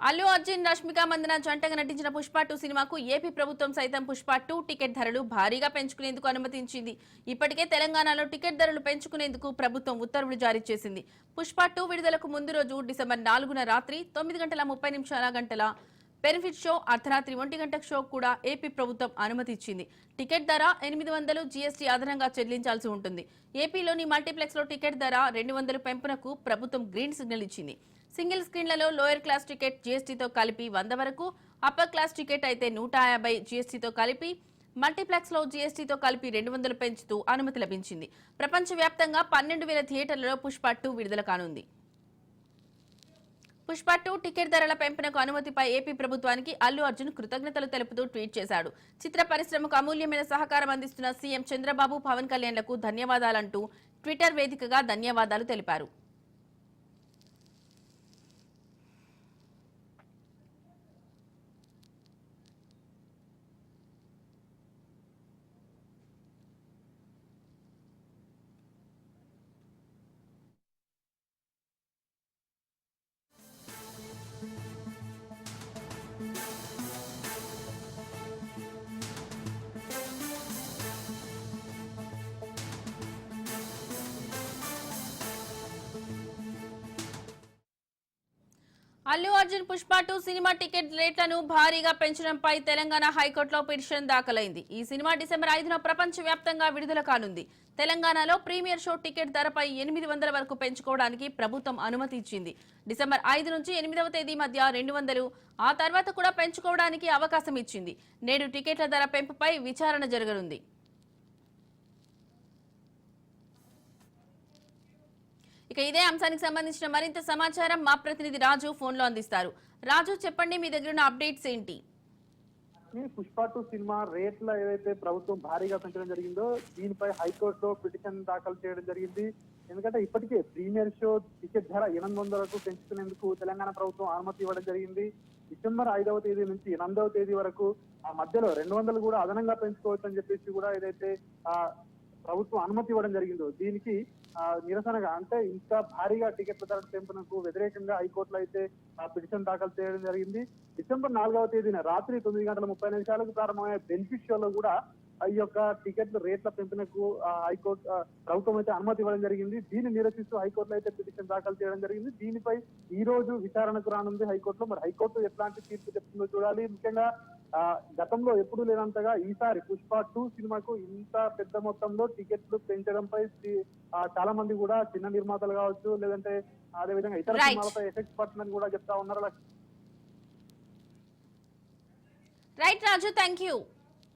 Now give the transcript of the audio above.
అల్లు అర్జున్ రష్మిక మందన జంటగా నటించిన పుష్ప 2 సినిమాకు ఏపీ ప్రభుత్వం సైతం పుష్ప 2 టికెట్ ధరలు భారీగా పెంచుకునేందుకు అనుమతించింది. ఇప్పటికే తెలంగాణలో టికెట్ ధరలు పెంచుకునేందుకు ప్రభుత్వం ఉత్తర్వులు జారీ చేసింది. పుష్ప 2 విడుదలకు ముందు రోజు డిసెంబర్ 4న రాత్రి 9:30 బెనిఫిట్ షో, అర్ధరాత్రి 1 గంట షో కూడా ఏపీ ప్రభుత్వం అనుమతి ఇచ్చింది. టికెట్ ధర 800 జీఎస్టీ అదనంగా చెల్లించాల్సి ఉంటుంది. ఏపీలోని మల్టీప్లెక్స్ లో టికెట్ ధర 200 పెంపునకు ప్రభుత్వం గ్రీన్ సిగ్నల్ ఇచ్చింది. సింగిల్ స్క్రీన్లలో లోయర్ క్లాస్ టికెట్ జీఎస్టీతో కలిపి 100 వరకు, అప్పర్ క్లాస్ టికెట్ అయితే 150 జీఎస్టీతో కలిపి, మల్టీప్లెక్స్ లో జీఎస్టీతో కలిపి 200 పెంచుతూ అనుమతి లభించింది. ప్రపంచవ్యాప్తంగా 12,000 థియేటర్లలో పుష్ప 2 విడుదల కానుంది. పుష్ప 2 టికెట్ ధరల పెంపునకు అనుమతిపై ఏపీ ప్రభుత్వానికి అల్లు అర్జున్ కృతజ్ఞతలు తెలుపుతూ ట్వీట్ చేశాడు. చిత్ర పరిశ్రమకు అమూల్యమైన సహకారం అందిస్తున్న సీఎం చంద్రబాబు, పవన్ కళ్యాణ్లకు ధన్యవాదాలంటూ ట్విట్టర్ వేదికగా ధన్యవాదాలు తెలిపారు. అల్లు అర్జున్ పుష్ప 2 సినిమా టికెట్ రేట్లను భారీగా పెంచడంపై తెలంగాణ హైకోర్టులో పిటిషన్ దాఖలైంది. ఈ సినిమా డిసెంబర్ 5న ప్రపంచవ్యాప్తంగా విడుదల కానుంది. తెలంగాణలో ప్రీమియర్ షో టికెట్ ధరపై 800 వరకు పెంచుకోవడానికి ప్రభుత్వం అనుమతి ఇచ్చింది. డిసెంబర్ 5 నుంచి 8వ తేదీ మధ్య 200, ఆ తర్వాత కూడా పెంచుకోవడానికి అవకాశం ఇచ్చింది. నేడు టికెట్ల ధర పెంపుపై విచారణ జరగనుంది. ఇక ఇదే అంశానికి సంబంధించిన మరింత సమాచారం మా ప్రతినిధి రాజు ఫోన్ లో అందిస్తారు. రాజు, చెప్పండి, మీ దగ్గర ఉన్న అప్డేట్స్ ఏంటి? పుష్ప 2 సినిమా రేట్ల ఏదైతే ప్రభుత్వం భారీగా పెంచడం జరిగిందో దీనిపై హైకోర్టులో పిటిషన్ దాఖలు చేయడం జరిగింది. ఎందుకంటే ఇప్పటికే ప్రీమియర్ షో టికెట్ ధర 800 పెంచుకునేందుకు తెలంగాణ ప్రభుత్వం అనుమతి ఇవ్వడం జరిగింది. డిసెంబర్ 5వ తేదీ నుంచి 8వ తేదీ వరకు ఆ మధ్యలో 200 కూడా అదనంగా పెంచుకోవచ్చు అని చెప్పేసి కూడా ఏదైతే ప్రభుత్వం అనుమతి ఇవ్వడం జరిగిందో దీనికి నిరసనగా, అంటే ఇంకా భారీగా టికెట్ల ధర పెంపునకు వ్యతిరేకంగా హైకోర్టులో అయితే పిటిషన్ దాఖలు చేయడం జరిగింది. డిసెంబర్ 4వ తేదీన రాత్రి 9:30 ప్రారంభమైన బెనిఫిట్ షోలో కూడా ఈ యొక్క టికెట్ల రేట్ల పెంపునకు హైకోర్టు ప్రభుత్వం అయితే అనుమతి ఇవ్వడం జరిగింది. దీన్ని నిరసిస్తూ హైకోర్టులో అయితే పిటిషన్ దాఖలు చేయడం జరిగింది. దీనిపై ఈ రోజు విచారణకు రానుంది హైకోర్టులో. మరి హైకోర్టు ఎట్లాంటి తీర్పు చెప్తుందో చూడాలి. ముఖ్యంగా గతంలో ఎప్పుడూ లేనంతగా ఈసారి పుష్ప 2 సినిమాకు ఇంత పెద్ద మొత్తంలో టికెట్లు పెంచడంపై చాలా మంది కూడా చిన్న నిర్మాతలు కావచ్చు, లేదంటే అదేవిధంగా ఇతర సినిమాలపై ఎఫెక్ట్ పడుతుందని కూడా చెప్తా ఉన్నారు. Right Raju, thank you.